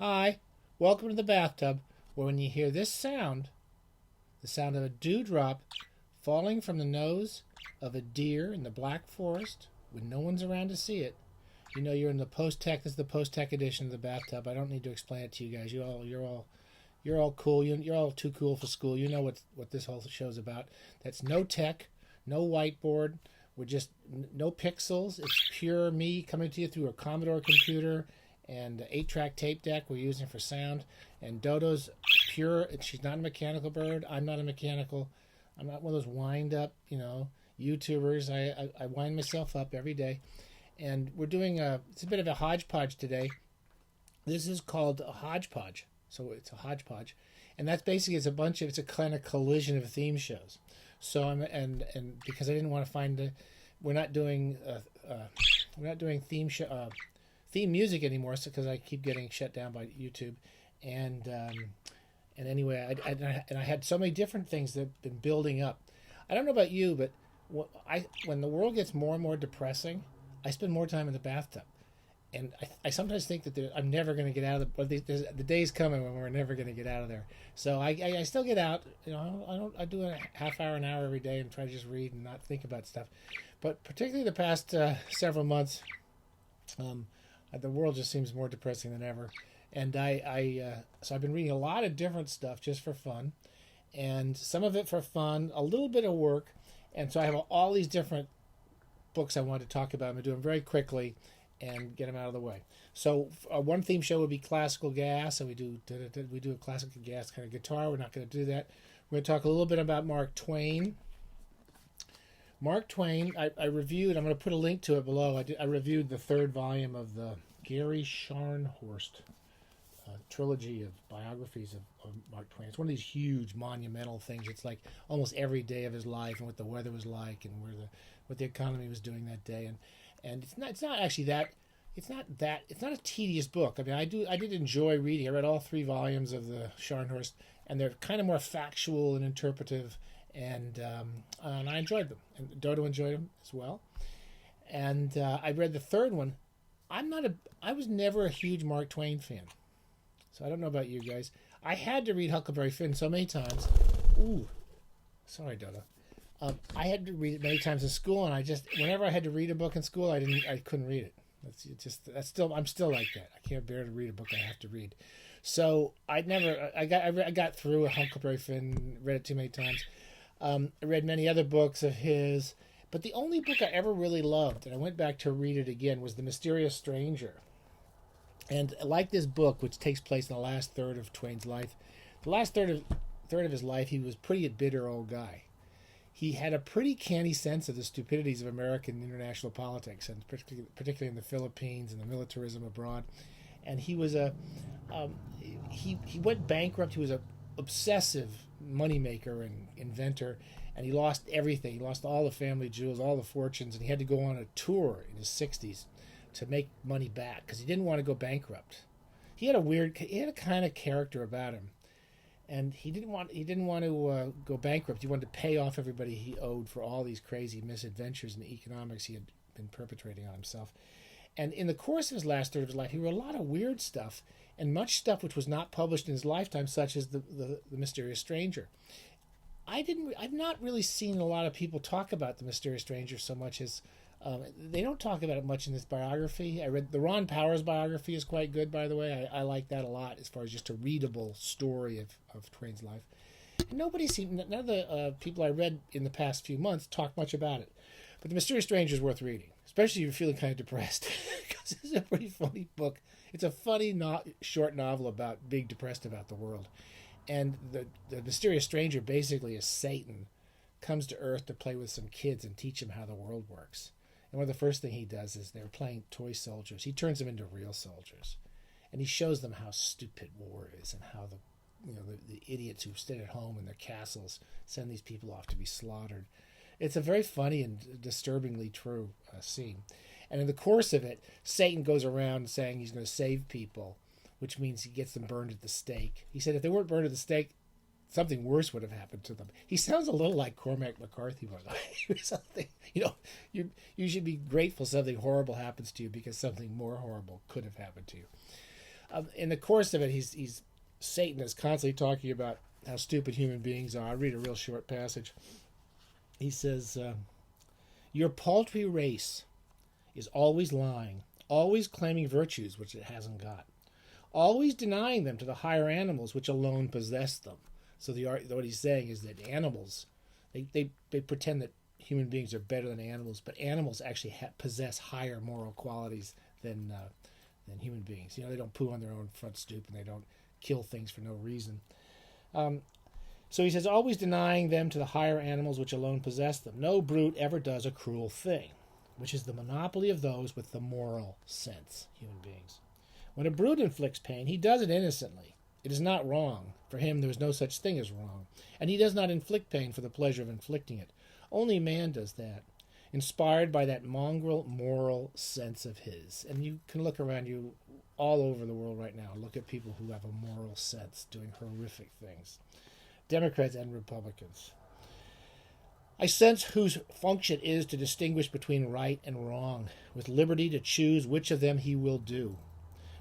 Hi, welcome to the bathtub, where when you hear this sound, the sound of a dewdrop falling from the nose of a deer in the Black Forest, when no one's around to see it, you know you're in the post-tech. This is the post-tech edition of the bathtub. I don't need to explain it to you guys. You're all cool. You're all too cool for school. You know what this whole show's about. That's no tech, no whiteboard. We're just no pixels. It's pure me coming to you through a Commodore computer and the 8-track tape deck we're using for sound. And Dodo's pure. She's not a mechanical bird. I'm not a mechanical. I'm not one of those wind up, YouTubers. I wind myself up every day. And we're doing it's a bit of a hodgepodge today. This is called a hodgepodge. So it's a hodgepodge. And that's basically, it's a kind of collision of theme shows. So and because I didn't want to find we're not doing theme music anymore, so because I keep getting shut down by YouTube, and anyway, I had so many different things that have been building up. I don't know about you, but when the world gets more and more depressing, I spend more time in the bathtub, and I sometimes think that I'm never going to get out of the day's coming when we're never going to get out of there. So I still get out. I do a half hour, an hour every day, and try to just read and not think about stuff. But particularly the past several months, the world just seems more depressing than ever. And so I've been reading a lot of different stuff just for fun, and some of it for fun, a little bit of work. And so I have all these different books I want to talk about. I'm going to do them very quickly and get them out of the way. So one theme show would be classical gas, and we do a classical gas kind of guitar. We're not going to do that. We're going to talk a little bit about Mark Twain. Mark Twain, I reviewed. I'm going to put a link to it below. I reviewed the third volume of the Gary Scharnhorst trilogy of biographies of Mark Twain. It's one of these huge monumental things. It's like almost every day of his life and what the weather was like and what the economy was doing that day. And it's not a tedious book. I mean, I did enjoy reading. I read all three volumes of the Scharnhorst, and they're kind of more factual and interpretive, and I enjoyed them. And Dodo enjoyed them as well. And I read the third one. I was never a huge Mark Twain fan. So I don't know about you guys. I had to read Huckleberry Finn so many times. Ooh, sorry, Dodo. I had to read it many times in school, and whenever I had to read a book in school, I couldn't read it. I'm still like that. I can't bear to read a book I have to read. So I got through a Huckleberry Finn, read it too many times. I read many other books of his, but the only book I ever really loved, and I went back to read it again, was The Mysterious Stranger. And like this book, which takes place in the last third of Twain's life, the last third of his life, he was a pretty bitter old guy. He had a pretty canny sense of the stupidities of American international politics, and particularly in the Philippines and the militarism abroad. And he was he went bankrupt. He was a obsessive moneymaker and inventor, and he lost everything. He lost all the family jewels, all the fortunes, and he had to go on a tour in his 60s to make money back because he didn't want to go bankrupt. He had a kind of character about him, and he didn't want to go bankrupt. He wanted to pay off everybody he owed for all these crazy misadventures in the economics he had been perpetrating on himself. And in the course of his last third of his life, he wrote a lot of weird stuff, and much stuff which was not published in his lifetime, such as the Mysterious Stranger. I've not really seen a lot of people talk about the Mysterious Stranger so much as they don't talk about it much in this biography. I read the Ron Powers biography is quite good, by the way. I like that a lot as far as just a readable story of Twain's life. And none of the people I read in the past few months talk much about it. But The Mysterious Stranger is worth reading, especially if you're feeling kind of depressed, because it's a pretty funny book. It's a funny, short novel about being depressed about the world. And the Mysterious Stranger basically is Satan, comes to Earth to play with some kids and teach them how the world works. And one of the first thing he does is they're playing toy soldiers. He turns them into real soldiers, and he shows them how stupid war is and how the idiots who stay at home in their castles send these people off to be slaughtered. It's a very funny and disturbingly true scene. And in the course of it, Satan goes around saying he's going to save people, which means he gets them burned at the stake. He said if they weren't burned at the stake, something worse would have happened to them. He sounds a little like Cormac McCarthy was. Something, you should be grateful something horrible happens to you because something more horrible could have happened to you. In the course of it, Satan is constantly talking about how stupid human beings are. I'll read a real short passage. He says, "Your paltry race is always lying, always claiming virtues which it hasn't got, always denying them to the higher animals which alone possess them." So what he's saying is that animals, they pretend that human beings are better than animals, but animals actually possess higher moral qualities than human beings. They don't poo on their own front stoop, and they don't kill things for no reason. So he says, always denying them to the higher animals which alone possess them. No brute ever does a cruel thing, which is the monopoly of those with the moral sense, human beings. When a brute inflicts pain, he does it innocently. It is not wrong. For him there is no such thing as wrong. And he does not inflict pain for the pleasure of inflicting it. Only man does that, inspired by that mongrel moral sense of his. And you can look around you all over the world right now. Look at people who have a moral sense doing horrific things. Democrats and Republicans. I sense whose function is to distinguish between right and wrong, with liberty to choose which of them he will do.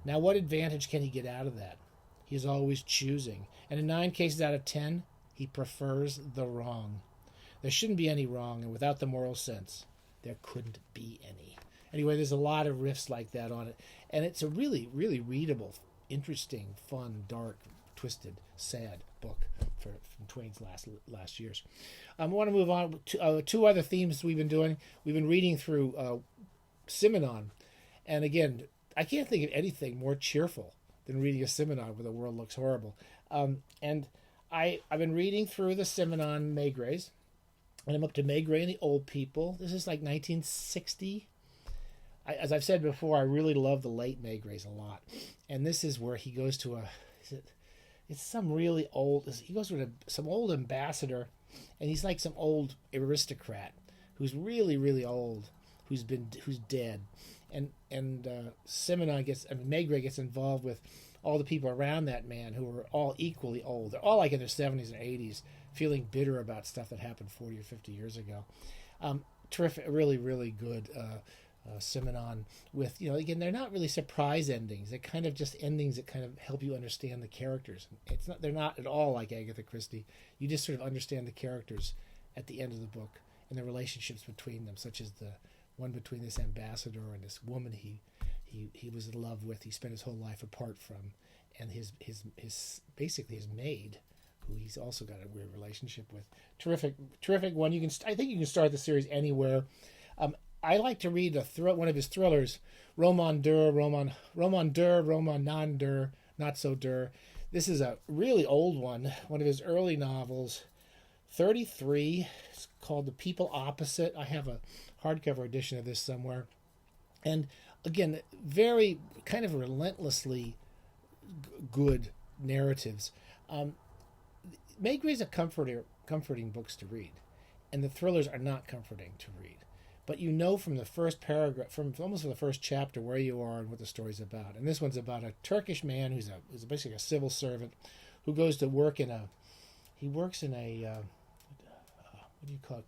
Now what advantage can he get out of that? He is always choosing, and in 9 cases out of 10, he prefers the wrong. There shouldn't be any wrong, and without the moral sense, there couldn't be any. Anyway, there's a lot of riffs like that on it, and it's a really, really readable, interesting, fun, dark, twisted, sad book from Twain's last years. I want to move on to 2 other themes we've been doing. We've been reading through Simenon, and again, I can't think of anything more cheerful than reading a Simenon where the world looks horrible. And I've been reading through the Simenon Maigrets, and I'm up to Maigret and the Old People. This is like 1960. As I've said before, I really love the late Maigrets a lot. And this is where he goes to it's some really old, he goes to some old ambassador, and he's like some old aristocrat who's really, really old, who's dead. And Maigret gets involved with all the people around that man who are all equally old. They're all like in their 70s and 80s, feeling bitter about stuff that happened 40 or 50 years ago. Terrific, really, really good Simenon with, again, they're not really surprise endings. They're kind of just endings that kind of help you understand the characters. They're not at all like Agatha Christie. You just sort of understand the characters at the end of the book and the relationships between them, such as the one between this ambassador and this woman he was in love with. He spent his whole life apart from, and his basically his maid, who he's also got a weird relationship with. Terrific one. I think you can start the series anywhere. I like to read one of his thrillers, Roman non-dur, not-so-durs. This is a really old one of his early novels, 33. It's called The People Opposite. I have a hardcover edition of this somewhere. And again, very kind of relentlessly good narratives. Maigrets are comforting books to read, and the thrillers are not comforting to read. But from the first paragraph, from the first chapter, where you are and what the story's about. And this one's about a Turkish man who's basically a civil servant who goes to work he works in a what do you call it?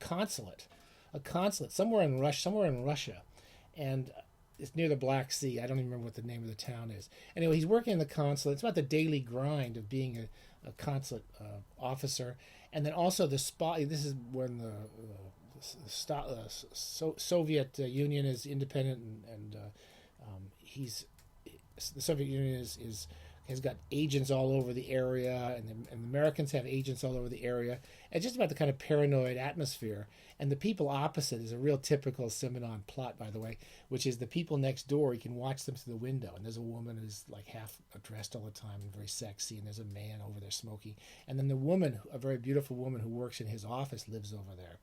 A consulate somewhere in Russia, and it's near the Black Sea. I don't even remember what the name of the town is. Anyway, he's working in the consulate. It's about the daily grind of being a consulate officer, and then also the spy. This is when the Soviet Union is independent, and the Soviet Union has got agents all over the area, and the Americans have agents all over the area. And just about the kind of paranoid atmosphere. And the people opposite is a real typical Simenon plot, by the way, which is the people next door. You can watch them through the window, and there's a woman who's like half dressed all the time and very sexy, and there's a man over there smoking. And then the woman, a very beautiful woman who works in his office, lives over there.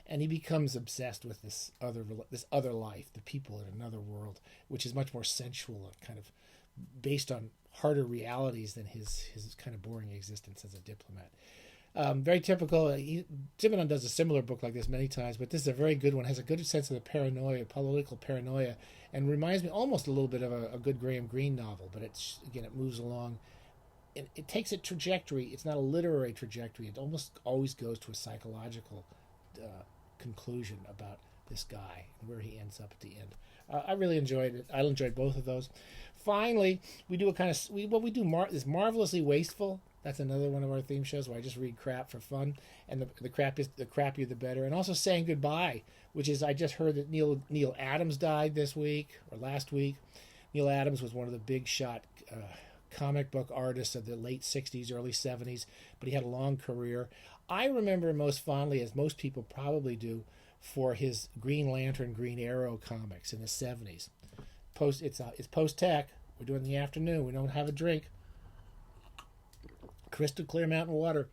And he becomes obsessed with this other life, the people in another world, which is much more sensual and kind of based on harder realities than his kind of boring existence as a diplomat. Very typical. Simenon does a similar book like this many times, but this is a very good one. Has a good sense of the paranoia, political paranoia, and reminds me almost a little bit of a good Graham Greene novel. But it moves along. It takes a trajectory. It's not a literary trajectory. It almost always goes to a psychological conclusion about this guy and where he ends up at the end. I really enjoyed it. I enjoyed both of those. Finally, we do a kind of is Marvelously Wasteful. That's another one of our theme shows where I just read crap for fun, and the crappier the better. And also Saying Goodbye, which is I just heard that Neal Adams died this week or last week. Neal Adams was one of the big shot comic book artists of the late 60s, early 70s, but he had a long career. I remember most fondly, as most people probably do, for his Green Lantern, Green Arrow comics in the 70s. It's post-tech. We're doing the afternoon. We don't have a drink. Crystal clear mountain water.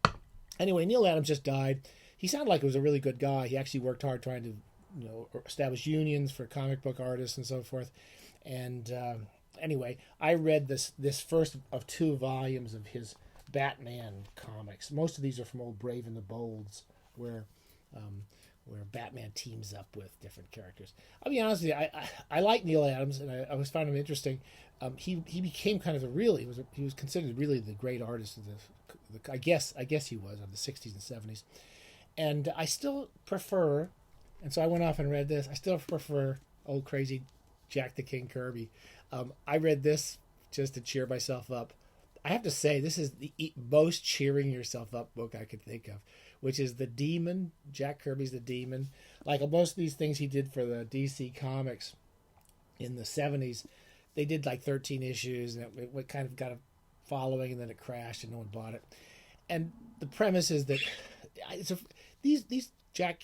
Anyway, Neal Adams just died. He sounded like he was a really good guy. He actually worked hard trying to, establish unions for comic book artists and so forth. And anyway, I read this first of 2 volumes of his Batman comics. Most of these are from old Brave and the Bolds, where Batman teams up with different characters. I'll be honest with you, I like Neal Adams, and I always found him interesting. He became kind of he was considered really the great artist of the I guess he was, of the 60s and 70s. And I still prefer, and so I went off and read this, I still prefer old crazy Jack the King Kirby. I read this just to cheer myself up. I have to say, this is the most cheering yourself up book I could think of, which is The Demon. Jack Kirby's The Demon. Like most of these things he did for the DC Comics in the 70s, they did like 13 issues, and it kind of got a following, and then it crashed, and no one bought it. And the premise is that these Jack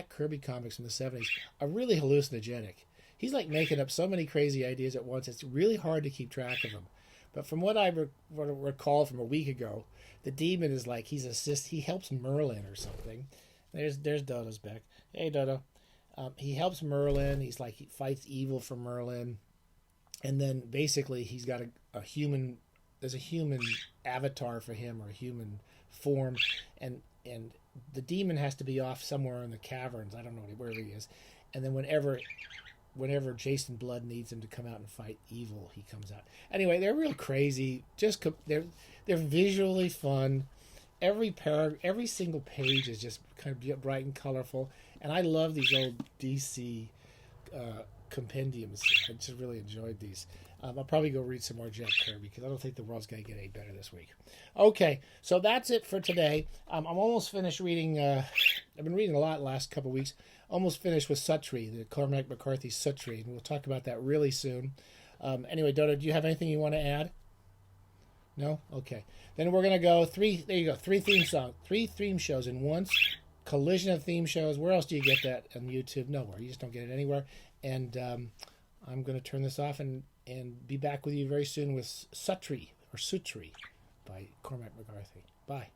Kirby comics from the 70s are really hallucinogenic. He's like making up so many crazy ideas at once. It's really hard to keep track of them. But from what I recall from a week ago, the Demon is like he helps Merlin or something. There's Dodo's back. Hey, Dodo. He helps Merlin. He fights evil for Merlin, and then basically he's got a human. There's a human avatar for him, or a human form, and the Demon has to be off somewhere in the caverns. I don't know where he is, and then whenever Jason Blood needs him to come out and fight evil, he comes out. Anyway, they're real crazy. They're visually fun. Every single page is just kind of bright and colorful. And I love these old DC compendiums. I just really enjoyed these. I'll probably go read some more Jack Kirby, because I don't think the world's going to get any better this week. Okay, so that's it for today. I'm almost finished reading. I've been reading a lot the last couple of weeks. Almost finished with Suttree, the Cormac McCarthy Suttree, and we'll talk about that really soon. Anyway, Dodo, do you have anything you want to add? No? Okay. Then we're going to go there you go, 3 theme shows in one. Collision of theme shows. Where else do you get that on YouTube? Nowhere. You just don't get it anywhere. And I'm going to turn this off and be back with you very soon with Suttree by Cormac McCarthy. Bye.